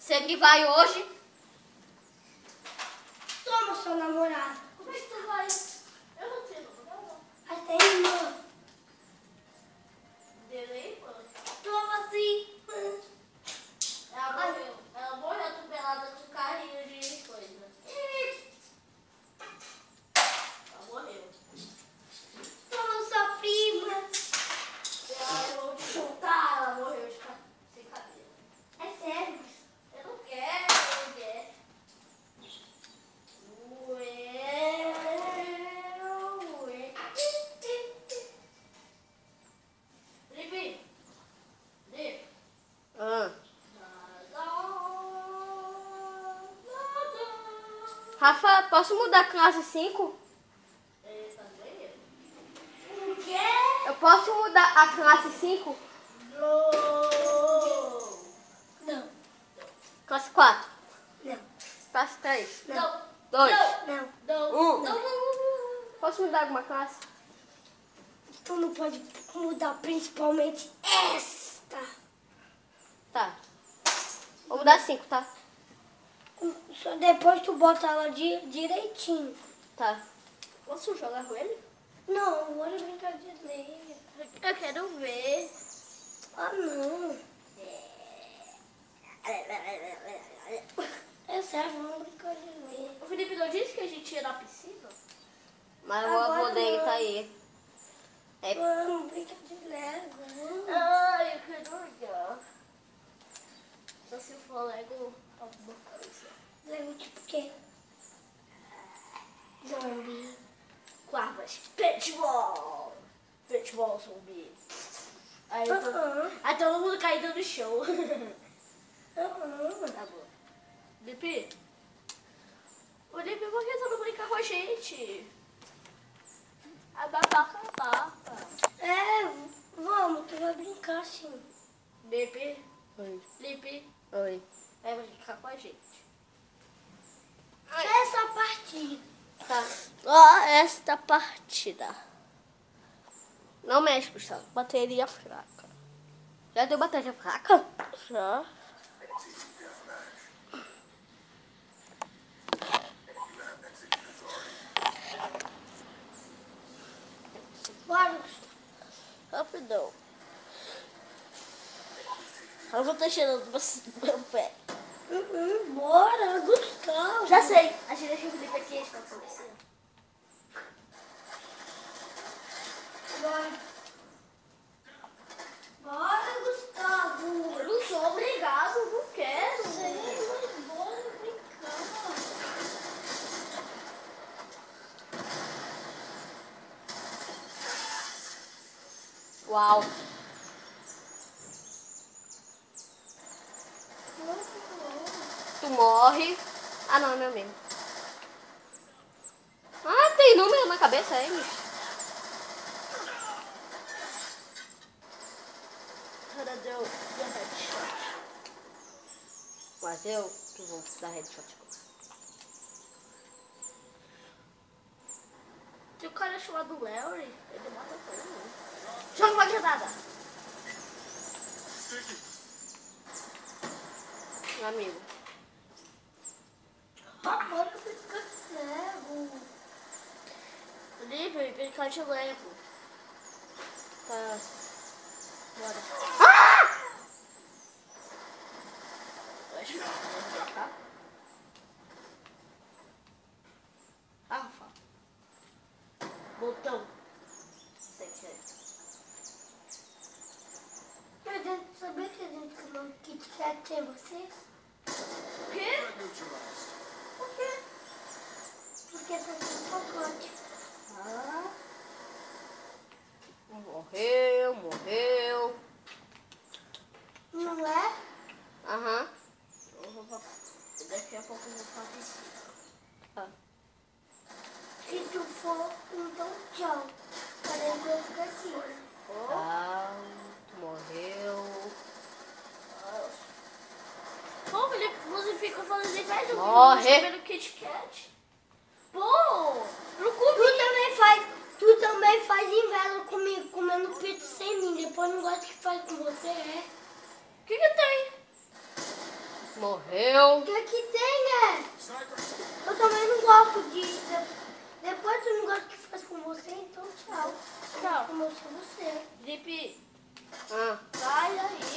Você vai hoje? Toma, seu namorado. Como é que tu vai? Eu não tenho namorado. Até irmã. Delay, mano. Toma assim. Ela morreu atropelada com carrinho de coisa. Ela morreu. Toma, sua prima. Eu vou te contar, ela morreu de sem cabelo. É sério? Eu não quero, eu não quero. Felipe. Felipe. Rafa, posso mudar a classe 5? Ele tá no banheiro. O quê? Eu posso mudar a classe 5? Não. Classe 4? Não. Classe 3? Não. 2? Não. Não. Posso mudar alguma classe? Tu não pode mudar principalmente esta. Tá. Vou mudar 5, tá? Só depois tu bota ela direitinho. Tá. Posso jogar com ele? Não, bora brincar de ler. Eu quero ver. Ah, não. É sério, vamos brincar de ler. O Felipe não disse que a gente ia na piscina? Mas o Agora avô dele não. tá aí. É, Vamos brincar de Lego. Ai, eu quero jogar. Só se for Lego alguma coisa. Lego tipo o quê? Zombie. Com armas. Paintball. Paintball zumbi. Aí todo mundo caindo no chão. Tá bom. Felipe? Felipe, por que você não brinca com a gente? A babaca é babaca. É, vamos, tu vai brincar sim. Felipe? Oi. Felipe? Oi. Vai brincar com a gente. Essa partida. Tá. Ó, esta partida. Não mexe, Gustavo. Bateria fraca. Já deu bateria fraca? Já. Bora. Rapidão. Eu vou estar cheirando você no meu pé. Bora, Gustavo. Já sei. A gente deixa o Felipe aqui, está acontecendo. Bora. Bora, Gustavo. Eu não sou obrigado, não quero. Sei, mas bora brincar. Uau. Tu morre. Ah, não, é meu mesmo. Ah, tem número na cabeça, é, Mish? Cara, deu headshot. Mas eu que vou dar headshot agora. Tem um cara chamado Larry, ele mata todo mundo. Joga uma granada. Meu amigo. Bora brincar cego. Felipe, brincar de Lego. Tá. Bora. Eu acho que vou brincar. Rafa. Botão. Sem querer. Sabia que a gente comeu Kit Kat sem vocês? O quê? Por quê? Porque só tem um pacote. Ah. Morreu. Não é? Aham. Daqui a pouco eu vou pra piscina. Tá. Se tu for, então tchau. Para eu ficar aqui. Ah, morreu. Pô, Felipe, você fica falando de velho Morre. comendo Kit Kat. Pô, não comi. Tu também faz inveja comigo, comendo pizza sem mim. Depois não gosta que faz com você, é? O que tem? Morreu. O que que tem, é? Eu também não gosto disso. Depois eu não gosto que faz com você, então tchau. Tchau. Com você. Felipe, Ah. sai aí.